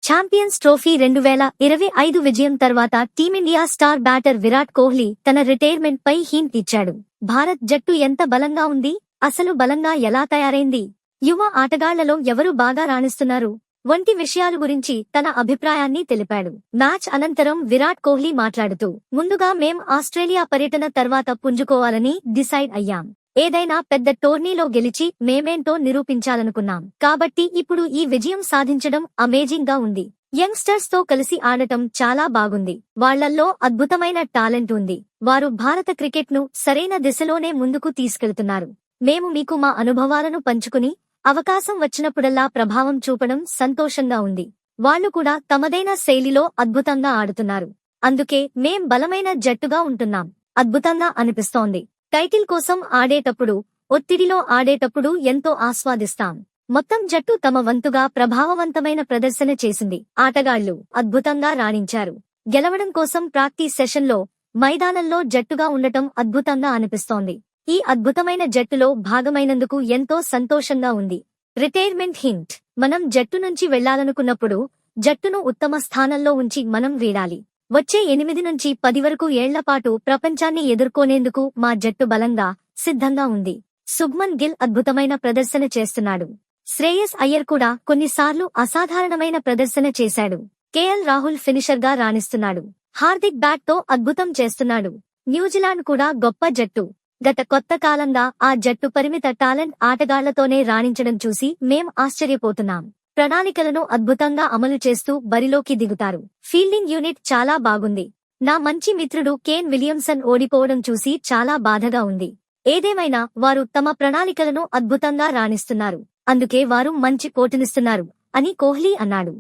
Champions trophy 2025 విజయం తర్వాత team India star batter Virat Kohli తన రిటైర్మెంట్ పై హింట్ ఇచ్చాడు. భారత్ జట్టు ఎంత బలంగా ఉంది, అసలు బలంగా ఎలా తయారైంది, యువ ఆటగాళ్లలో ఎవరు బాగా రాణిస్తున్నారు వంటి విషయాల గురించి తన అభిప్రాయాన్ని తెలిపాడు. మ్యాచ్ అనంతరం విరాట్ కోహ్లీ మాట్లాడుతూ, ముందుగా మేం ఆస్ట్రేలియా పర్యటన తర్వాత పుంజుకోవాలని డిసైడ్ అయ్యాం. ఏదైనా పెద్ద టోర్నీలో గెలిచి మేమేంటో నిరూపించాలనుకున్నాం. కాబట్టి ఇప్పుడు ఈ విజయం సాధించడం అమేజింగ్ గా ఉంది. యంగ్స్టర్స్ తో కలిసి ఆడటం చాలా బాగుంది. వాళ్లల్లో అద్భుతమైన టాలెంట్ ఉంది. వారు భారత క్రికెట్ ను సరైన దిశలోనే ముందుకు తీసుకెళ్తున్నారు. మేము మీకు మా అనుభవాలను పంచుకుని అవకాశం వచ్చినప్పుడల్లా ప్రభావం చూపడం సంతోషంగా ఉంది. వాళ్లు కూడా తమదైన శైలిలో అద్భుతంగా ఆడుతున్నారు. అందుకే మేం బలమైన జట్టుగా ఉంటున్నాం. అద్భుతంగా అనిపిస్తోంది. టైటిల్ కోసం ఆడేటప్పుడు, ఒత్తిడిలో ఆడేటప్పుడు ఎంతో ఆస్వాదిస్తాం. మొత్తం జట్టు తమ వంతుగా ప్రభావవంతమైన ప్రదర్శన చేసింది. ఆటగాళ్లు అద్భుతంగా రాణించారు. గెలవడం కోసం ప్రాక్టీస్ సెషన్లో, మైదానంలో జట్టుగా ఉండటం అద్భుతంగా అనిపిస్తోంది. ఈ అద్భుతమైన జట్టులో భాగమైనందుకు ఎంతో సంతోషంగా ఉంది. రిటైర్మెంట్ హింట్: మనం జట్టు నుంచి వెళ్లాలనుకున్నప్పుడు జట్టును ఉత్తమ స్థానంలో ఉంచి మనం వీడాలి. వచ్చే 8 నుంచి 10 వరకు ఏళ్లపాటు ప్రపంచాన్ని ఎదుర్కొనేందుకు మా జట్టు బలంగా, సిద్ధంగా ఉంది. శుభ్మన్ గిల్ అద్భుతమైన ప్రదర్శన చేస్తున్నాడు. శ్రేయస్ అయ్యర్ కూడా కొన్నిసార్లు అసాధారణమైన ప్రదర్శన చేశాడు. కేఎల్ రాహుల్ ఫినిషర్ గా రాణిస్తున్నాడు. హార్దిక్ బ్యాట్ తో అద్భుతం చేస్తున్నాడు. న్యూజిలాండ్ కూడా గొప్ప జట్టు. గత కొత్త కాలంగా ఆ జట్టు పరిమిత టాలెంట్ ఆటగాళ్లతోనే రాణించడం చూసి మేం ఆశ్చర్యపోతున్నాం. ప్రణాళికలను అద్భుతంగా అమలు చేస్తూ బరిలోకి దిగుతారు. ఫీల్డింగ్ యూనిట్ చాలా బాగుంది. నా మంచి మిత్రుడు కేన్ విలియమ్సన్ ఓడిపోవడం చూసి చాలా బాధగా ఉంది. ఏదేమైనా వారు తమ ప్రణాళికలను అద్భుతంగా రాణిస్తున్నారు. అందుకే వారు మంచి పోటీనిస్తున్నారు అని కోహ్లీ అన్నాడు.